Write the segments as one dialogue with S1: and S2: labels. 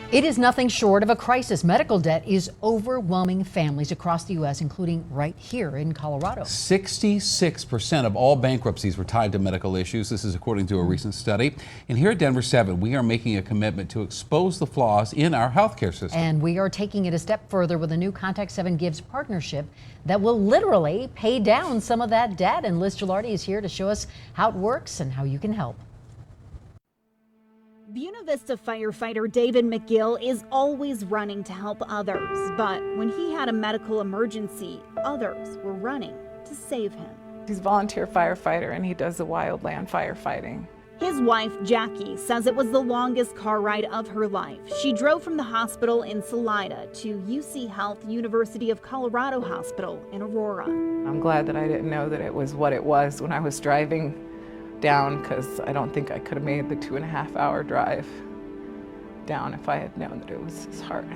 S1: It is nothing short of a crisis. Medical debt is overwhelming families across the U.S., including right here in Colorado.
S2: 66% of all bankruptcies were tied to medical issues. This is according to a recent study. And here at Denver 7, we are making a commitment to expose the flaws in our healthcare system.
S1: And we are taking it a step further with a new Contact7 Gives partnership that will literally pay down some of that debt. And Liz Gilardi is here to show us how it works and how you can help.
S3: Buena Vista firefighter David McGill is always running to help others, but when he had a medical emergency, others were running to save him.
S4: He's a volunteer firefighter and he does the wildland firefighting.
S3: His wife, Jackie, says it was the longest car ride of her life. She drove from the hospital in Salida to UC Health University of Colorado Hospital in Aurora.
S4: I'm glad that I didn't know that it was what it was when I was driving down, because I don't think I could have made the 2.5-hour drive down if I had known that it was this hard.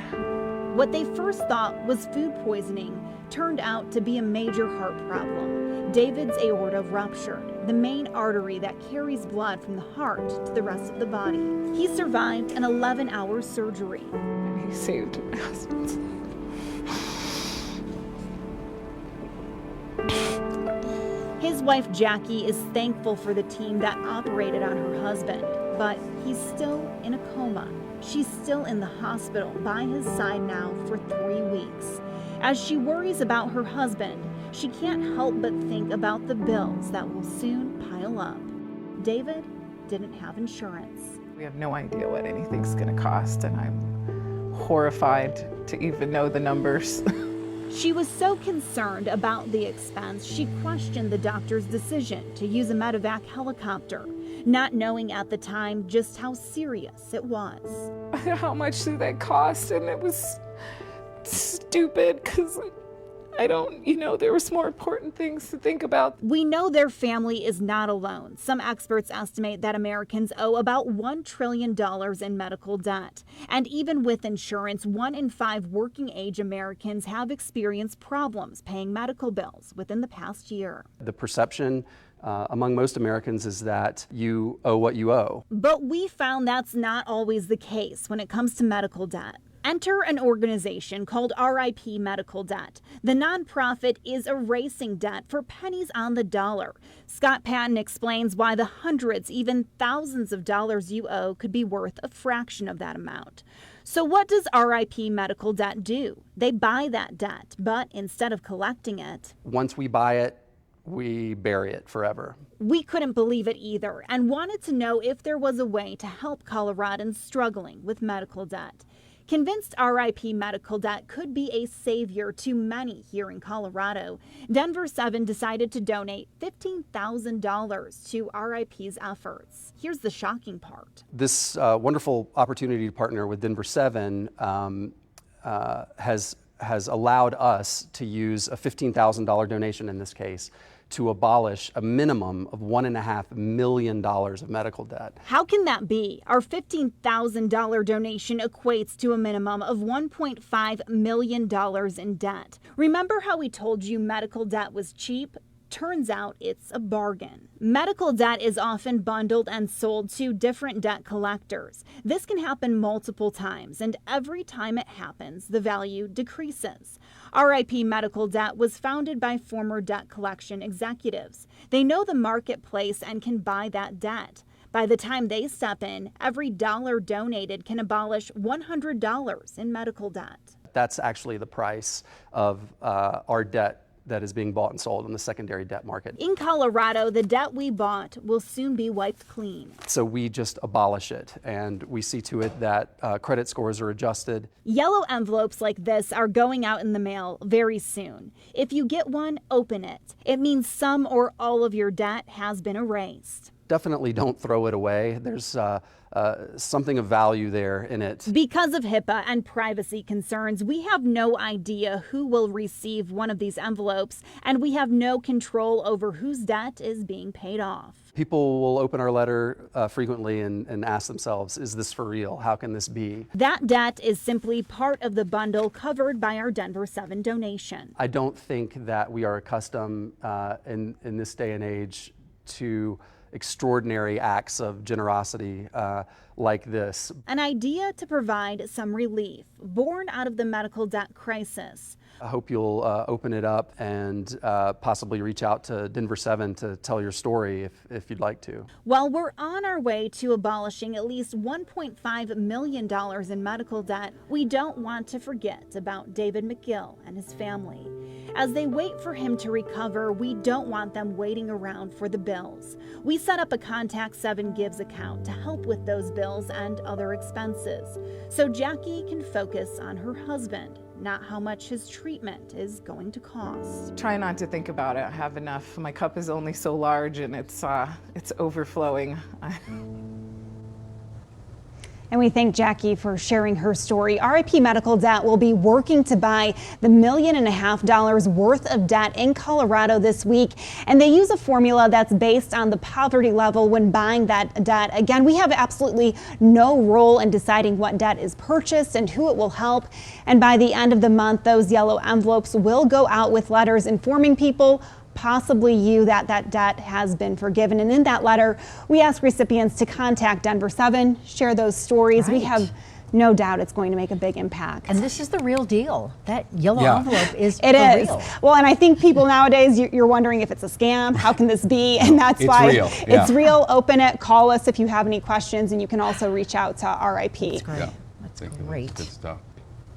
S3: What they first thought was food poisoning turned out to be a major heart problem. David's aorta ruptured, the main artery that carries blood from the heart to the rest of the body. He survived an 11-hour surgery.
S4: He saved my husband's life.
S3: His wife, Jackie, is thankful for the team that operated on her husband, but he's still in a coma. She's still in the hospital by his side now for 3 weeks. As she worries about her husband, she can't help but think about the bills that will soon pile up. David didn't have insurance.
S4: We have no idea what anything's going to cost, and I'm horrified to even know the numbers.
S3: She was so concerned about the expense, she questioned the doctor's decision to use a medevac helicopter, not knowing at the time just how serious it was.
S4: How much did that cost? And it was stupid because there was more important things to think about.
S3: We know their family is not alone. Some experts estimate that Americans owe about $1 trillion in medical debt. And even with insurance, 1 in 5 working-age Americans have experienced problems paying medical bills within the past year.
S5: The perception among most Americans is that you owe what you owe.
S3: But we found that's not always the case when it comes to medical debt. Enter an organization called RIP Medical Debt. The nonprofit is erasing debt for pennies on the dollar. Scott Patton explains why the hundreds, even thousands of dollars you owe could be worth a fraction of that amount. So what does RIP Medical Debt do? They buy that debt, but instead of collecting it,
S5: once we buy it, we bury it forever.
S3: We couldn't believe it either and wanted to know if there was a way to help Coloradans struggling with medical debt. Convinced RIP Medical Debt could be a savior to many here in Colorado, Denver 7 decided to donate $15,000 to RIP's efforts. Here's the shocking part.
S5: This wonderful opportunity to partner with Denver 7 has allowed us to use a $15,000 donation in this case to abolish a minimum of $1.5 million of medical debt.
S3: How can that be? Our $15,000 donation equates to a minimum of $1.5 million in debt. Remember how we told you medical debt was cheap? Turns out it's a bargain. Medical debt is often bundled and sold to different debt collectors. This can happen multiple times, and every time it happens, the value decreases. RIP Medical Debt was founded by former debt collection executives. They know the marketplace and can buy that debt. By the time they step in, every dollar donated can abolish $100 in medical debt.
S5: That's actually the price of our debt that is being bought and sold in the secondary debt market.
S3: In Colorado, the debt we bought will soon be wiped clean.
S5: So we just abolish it, and we see to it that credit scores are adjusted.
S3: Yellow envelopes like this are going out in the mail very soon. If you get one, open it. It means some or all of your debt has been erased.
S5: Definitely don't throw it away. There's something of value there in it.
S3: Because of HIPAA and privacy concerns, we have no idea who will receive one of these envelopes, and we have no control over whose debt is being paid off.
S5: People will open our letter frequently and ask themselves, is this for real? How can this be?
S3: That debt is simply part of the bundle covered by our Denver 7 donation.
S5: I don't think that we are accustomed in this day and age to extraordinary acts of generosity like this.
S3: An idea to provide some relief, born out of the medical debt crisis.
S5: I hope you'll open it up and possibly reach out to Denver 7 to tell your story if you'd like to.
S3: While we're on our way to abolishing at least $1.5 million in medical debt, we don't want to forget about David McGill and his family. As they wait for him to recover, we don't want them waiting around for the bills. We set up a Contact7 Gives account to help with those bills and other expenses, so Jackie can focus on her husband, not how much his treatment is going to cost.
S4: Try not to think about it. I have enough. My cup is only so large, and it's overflowing.
S6: And we thank Jackie for sharing her story. RIP Medical Debt will be working to buy the $1.5 million worth of debt in Colorado this week. And they use a formula that's based on the poverty level when buying that debt. Again, we have absolutely no role in deciding what debt is purchased and who it will help. And by the end of the month, those yellow envelopes will go out with letters informing people, possibly you, that that debt has been forgiven. And in that letter, we ask recipients to contact Denver 7, share those stories.
S1: Right.
S6: We have no doubt it's going to make a big impact.
S1: And this is the real deal. That yellow
S2: Yeah.
S1: envelope is
S6: It
S1: for
S6: is.
S1: real.
S6: Well, and I think people nowadays, you're wondering if it's a scam. How can this be? And that's
S2: It's
S6: why
S2: real, yeah.
S6: it's real. Open it. Call us if you have any questions. And you can also reach out to RIP.
S1: That's great.
S2: Yeah.
S1: That's
S2: Thank you.
S1: great.
S2: Good stuff.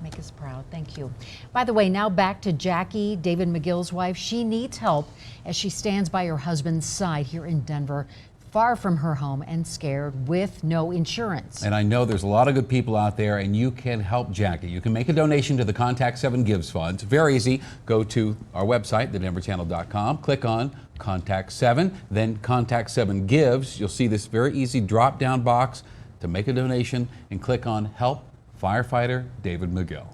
S1: Make us proud. Thank you. By the way, now back to Jackie, David McGill's wife. She needs help as she stands by her husband's side here in Denver, far from her home and scared with no insurance.
S2: And I know there's a lot of good people out there, and you can help Jackie. You can make a donation to the Contact7 Gives Fund. It's very easy. Go to our website, thedenverchannel.com, click on Contact 7, then Contact7 Gives. You'll see this very easy drop-down box to make a donation, and click on Help Firefighter David McGill.